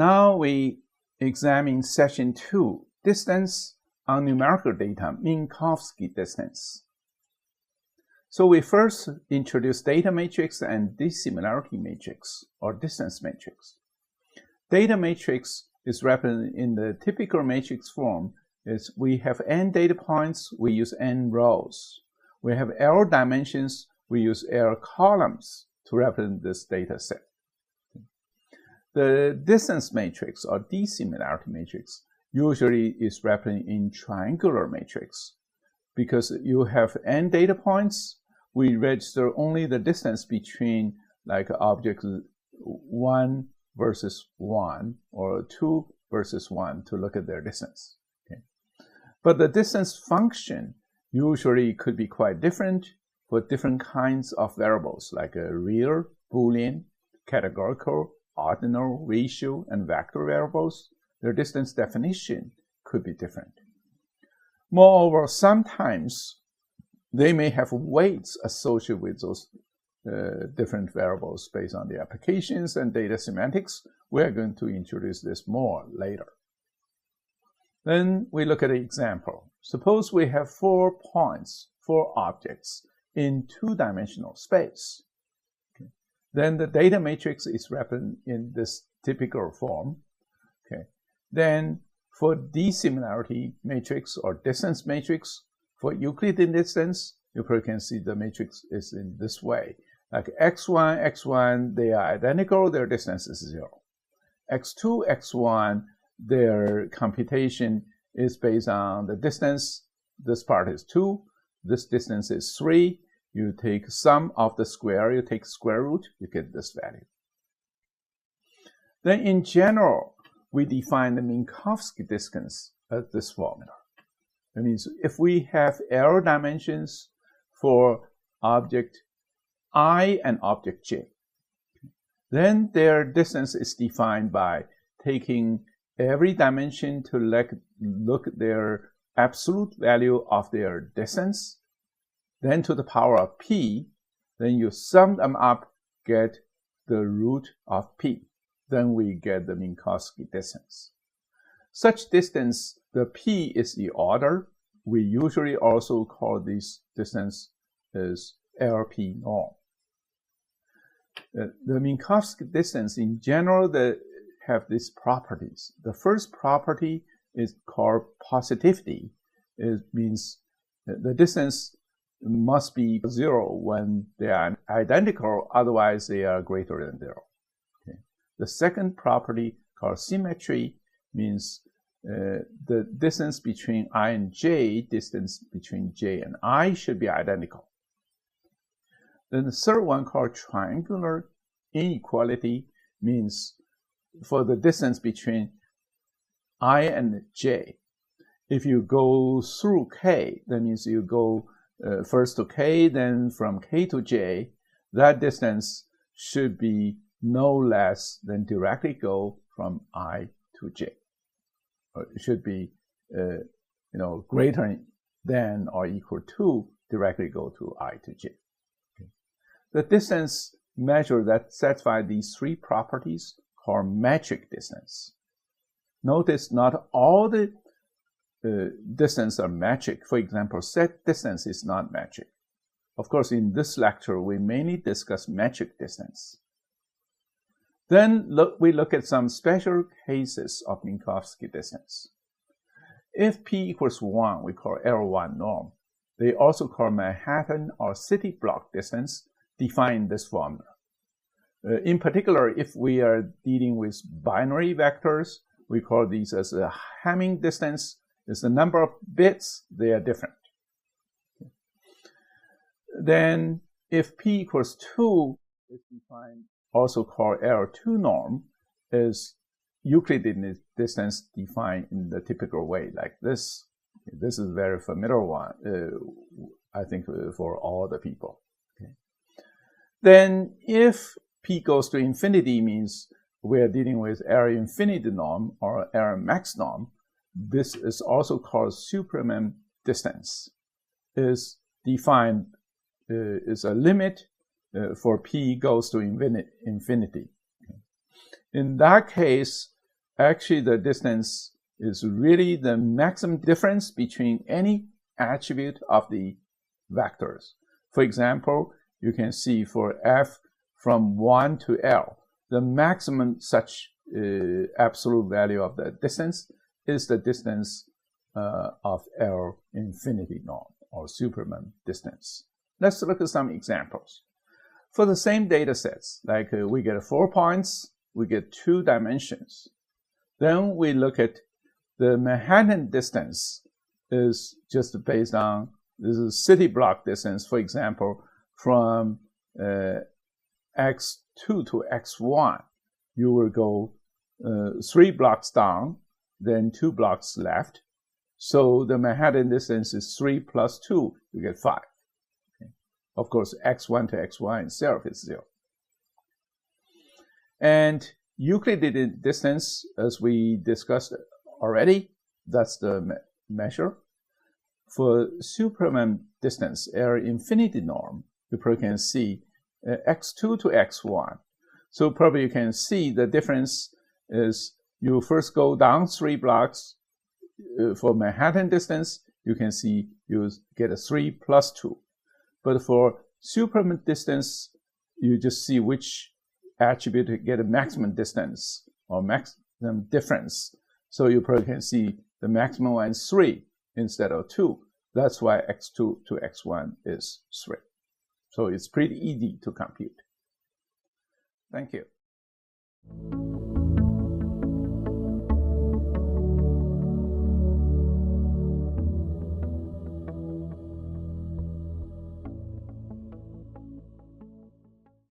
Now we examine section 2, distance on numerical data, Minkowski distance. So we first introduce data matrix and dissimilarity matrix, or distance matrix. Data matrix is represented in the typical matrix form. Is we have n data points, we use n rows. We have L dimensions, we use L columns to represent this data set. The distance matrix or dissimilarity matrix usually is represented in triangular matrix. Because you have n data points, we register only the distance between like objects 1 versus 1 or 2 versus 1 to look at their distance. But the distance function usually could be quite different for different kinds of variables like a real, Boolean, categorical, ordinal, ratio, and vector variables. Their distance definition could be different. Moreover, sometimes they may have weights associated with those different variables based on the applications and data semantics. We're going to introduce this more later. Then we look at an example. Suppose we have 4 points, 4 objects in 2-dimensional space. Okay. Then the data matrix is represented in this typical form. Okay. Then for dissimilarity matrix or distance matrix, for Euclidean distance, you probably can see the matrix is in this way. Like x1, x1, they are identical, their distance is 0. x2, x1, their computation is based on the distance. This part is 2. This distance is 3. You take sum of the square. You take square root. You get this value. Then in general, we define the Minkowski distance as this formula. That means if we have L dimensions for object I and object j, then their distance is defined by taking every dimension to look at their absolute value of their distance, then to the power of p, then you sum them up, get the root of p. Then we get the Minkowski distance. Such distance, the p is the order. We usually also call this distance as LP norm. The Minkowski distance in general, have these properties. The first property is called positivity. It means the distance must be 0 when they are identical, otherwise they are greater than 0. Okay. The second property called symmetry means the distance between I and j, distance between j and I should be identical. Then the third one called triangular inequality means for the distance between I and j. If you go through k, that means you go first to k, then from k to j, that distance should be no less than directly go from I to j. Or it should be greater than or equal to directly go to I to j. Okay. The distance measure that satisfies these 3 properties called metric distance. Notice not all the distance are metric. For example, set distance is not metric. Of course, in this lecture, we mainly discuss metric distance. Then we look at some special cases of Minkowski distance. If p equals 1, we call L1 norm. They also call Manhattan or city block distance, defined in this formula. In particular, if we are dealing with binary vectors, we call these as a Hamming distance. It's the number of bits, they are different. Then if p equals 2, it's defined, also called L2 norm, is Euclidean distance defined in the typical way like this. This is a very familiar one, I think, for all the people. Okay. Then if p goes to infinity means we are dealing with L infinity norm or L max norm. This is also called Superman distance. Is defined is a limit for p goes to infinity. Okay. In that case, Actually, the distance is really the maximum difference between any attribute of the vectors. For example, you can see for f from 1 to L, the maximum such absolute value of the distance is the distance of L infinity norm, or Superman distance. Let's look at some examples. For the same data sets, like we get 4 points, we get 2 dimensions. Then we look at the Manhattan distance is just based on this is city block distance, for example, from x2 to x1. You will go 3 blocks down, then 2 blocks left. So the Manhattan distance is 3 plus 2, you get 5. Okay. Of course, x1 to x1 itself is 0. And Euclidean distance, as we discussed already, that's the measure. For Superman distance, L infinity norm, you probably can see x2 to x1. So probably you can see the difference is you first go down 3 blocks. For Manhattan distance, you can see you get a 3 plus 2. But for Superman distance, you just see which attribute to get a maximum distance or maximum difference. So you probably can see the maximum one is 3 instead of 2. That's why x2 to x1 is 3. So it's pretty easy to compute. Thank you.